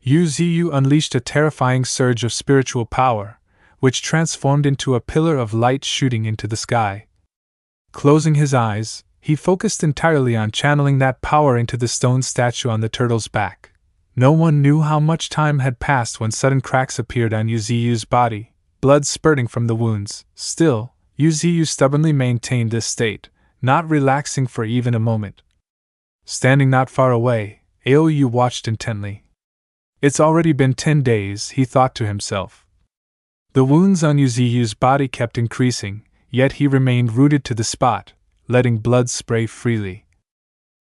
Yu Ziyu unleashed a terrifying surge of spiritual power, which transformed into a pillar of light shooting into the sky. Closing his eyes, he focused entirely on channeling that power into the stone statue on the turtle's back. No one knew how much time had passed when sudden cracks appeared on Yu Ziyu's body, blood spurting from the wounds. Still, Yu Ziyu stubbornly maintained this state, not relaxing for even a moment. Standing not far away, Aoyu watched intently. It's already been 10 days, he thought to himself. The wounds on Yu Ziyu's body kept increasing, yet he remained rooted to the spot, letting blood spray freely.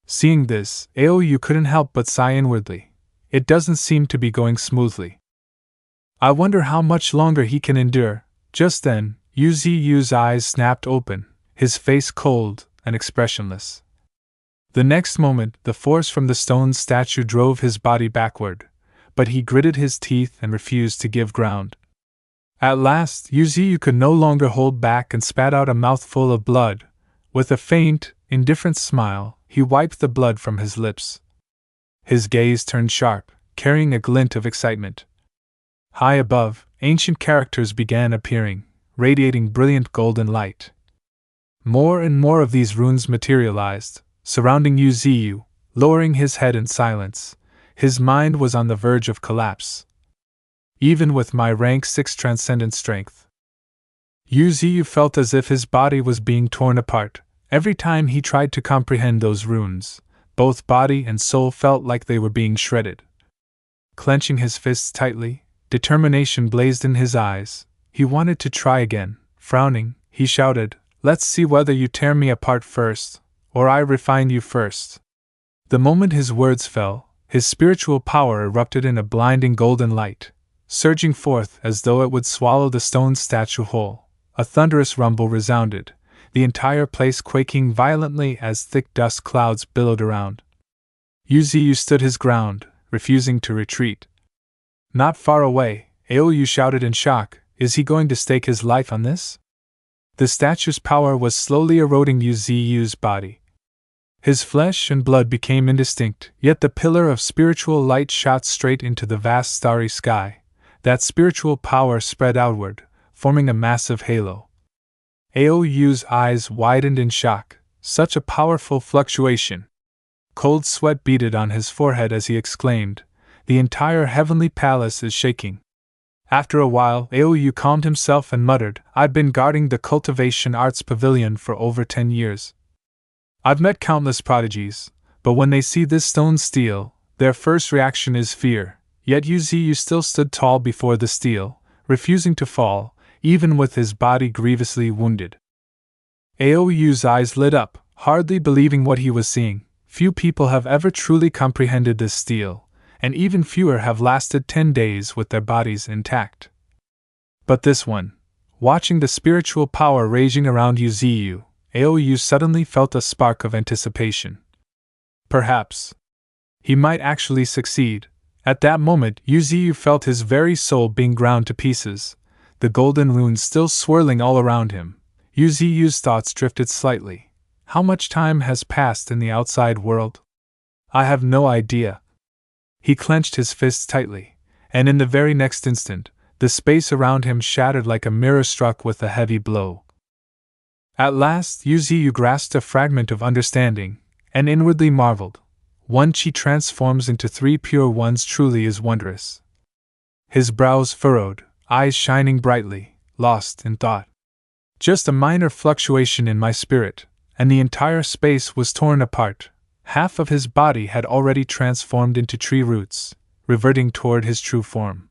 Seeing this, Aoyu couldn't help but sigh inwardly. It doesn't seem to be going smoothly. I wonder how much longer he can endure. Just then, Yu Ziyu's eyes snapped open, his face cold and expressionless. The next moment, the force from the stone statue drove his body backward, but he gritted his teeth and refused to give ground. At last, Yu Ziyu could no longer hold back and spat out a mouthful of blood. With a faint, indifferent smile, he wiped the blood from his lips. His gaze turned sharp, carrying a glint of excitement. High above, ancient characters began appearing, radiating brilliant golden light. More and more of these runes materialized, surrounding Yu Ziyu, lowering his head in silence. His mind was on the verge of collapse. Even with my rank 6 transcendent strength, Yu Ziyu felt as if his body was being torn apart. Every time he tried to comprehend those runes, both body and soul felt like they were being shredded. Clenching his fists tightly, determination blazed in his eyes. He wanted to try again. Frowning, he shouted, "Let's see whether you tear me apart first, or I refine you first." The moment his words fell, his spiritual power erupted in a blinding golden light, surging forth as though it would swallow the stone statue whole. A thunderous rumble resounded, the entire place quaking violently as thick dust clouds billowed around. Yu Ziyu stood his ground, refusing to retreat. Not far away, Aoyu shouted in shock, "Is he going to stake his life on this?" The statue's power was slowly eroding Yu Ziyu's body. His flesh and blood became indistinct, yet the pillar of spiritual light shot straight into the vast starry sky. That spiritual power spread outward, forming a massive halo. Aoyu's eyes widened in shock. Such a powerful fluctuation. Cold sweat beaded on his forehead as he exclaimed, "The entire heavenly palace is shaking." After a while, Aoyu calmed himself and muttered, "I've been guarding the Cultivation Arts Pavilion for over 10 years. I've met countless prodigies, but when they see this stone steel, their first reaction is fear." Yet Yu Ziyu still stood tall before the steel, refusing to fall, even with his body grievously wounded. Aoyu's eyes lit up, hardly believing what he was seeing. Few people have ever truly comprehended this steel, and even fewer have lasted 10 days with their bodies intact. But this one, watching the spiritual power raging around Yu Ziyu, Aoyu suddenly felt a spark of anticipation. Perhaps he might actually succeed. At that moment, Yu Ziyu felt his very soul being ground to pieces, the golden runes still swirling all around him. Yu Ziyu's thoughts drifted slightly. How much time has passed in the outside world? I have no idea. He clenched his fists tightly, and in the very next instant, the space around him shattered like a mirror struck with a heavy blow. At last, Yu Ziyu grasped a fragment of understanding, and inwardly marveled. One chi transforms into 3 pure ones truly is wondrous. His brows furrowed, eyes shining brightly, lost in thought. Just a minor fluctuation in my spirit, and the entire space was torn apart. Half of his body had already transformed into tree roots, reverting toward his true form.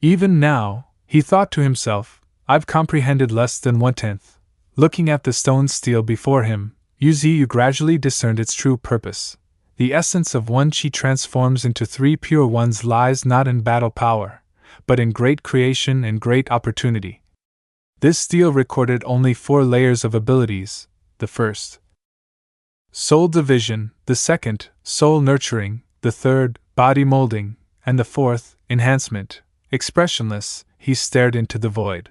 Even now, he thought to himself, I've comprehended less than 1/10. Looking at the stone steel before him, Yu Ziyu gradually discerned its true purpose. The essence of one chi transforms into 3 pure ones lies not in battle power, but in great creation and great opportunity. This steel recorded only 4 layers of abilities: the first, soul division; the second, soul nurturing; the third, body molding; and the fourth, enhancement. Expressionless, he stared into the void.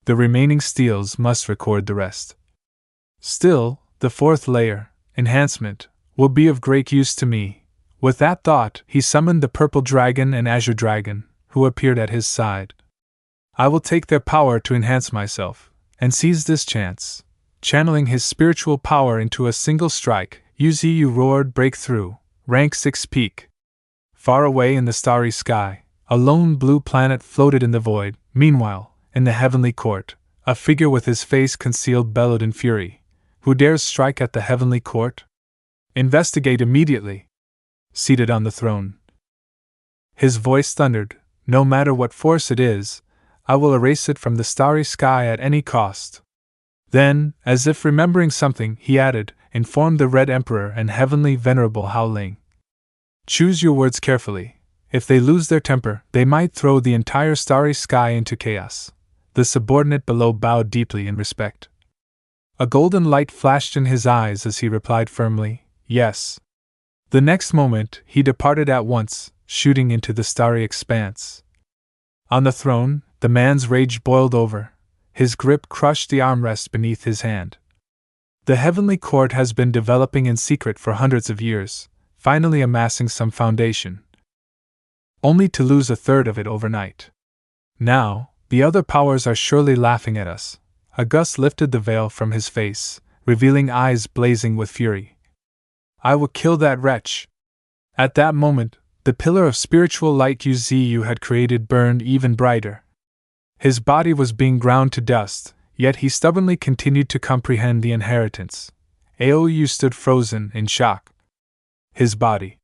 The remaining steels must record the rest. Still, the 4th layer, enhancement, will be of great use to me. With that thought, he summoned the purple dragon and azure dragon, who appeared at his side. I will take their power to enhance myself, and seize this chance. Channeling his spiritual power into a single strike, Yu Ziyu roared breakthrough, rank 6 peak. Far away in the starry sky, a lone blue planet floated in the void. Meanwhile, in the heavenly court, a figure with his face concealed bellowed in fury. Who dares strike at the heavenly court? Investigate immediately. Seated on the throne, his voice thundered, no matter what force it is, I will erase it from the starry sky at any cost. Then, as if remembering something, he added, inform the Red Emperor and Heavenly Venerable Hao Ling. Choose your words carefully. If they lose their temper, they might throw the entire starry sky into chaos. The subordinate below bowed deeply in respect. A golden light flashed in his eyes as he replied firmly, yes. The next moment, he departed at once, shooting into the starry expanse. On the throne, the man's rage boiled over. His grip crushed the armrest beneath his hand. The heavenly court has been developing in secret for hundreds of years, finally amassing some foundation. Only to lose a third of it overnight. Now, the other powers are surely laughing at us. August lifted the veil from his face, revealing eyes blazing with fury. I will kill that wretch. At that moment, the pillar of spiritual light Yu Ziyu had created burned even brighter. His body was being ground to dust, yet he stubbornly continued to comprehend the inheritance. Aoyu stood frozen in shock. His body.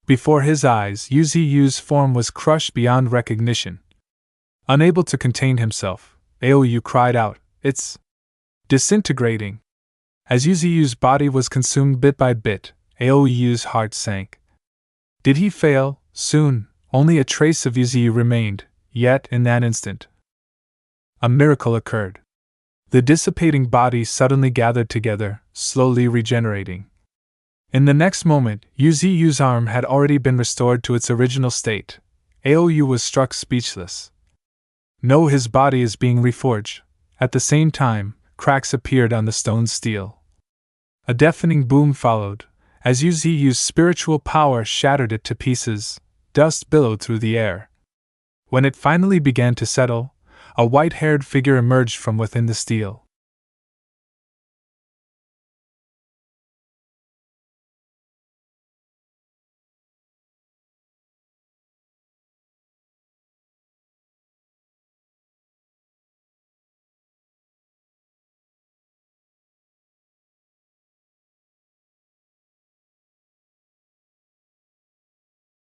Before his eyes, Yu Ziyu's form was crushed beyond recognition. Unable to contain himself, Aoyu cried out, it's disintegrating. As Yu Ziyu's body was consumed bit by bit, Aoyu's heart sank. Did he fail? Soon, only a trace of Yu Ziyu remained, yet in that instant, a miracle occurred. The dissipating body suddenly gathered together, slowly regenerating. In the next moment, Yu Ziyu's arm had already been restored to its original state. Aoyu was struck speechless. No, his body is being reforged. At the same time, cracks appeared on the stone steel. A deafening boom followed. As Yu Ziyu's spiritual power shattered it to pieces, dust billowed through the air. When it finally began to settle, a white-haired figure emerged from within the steel.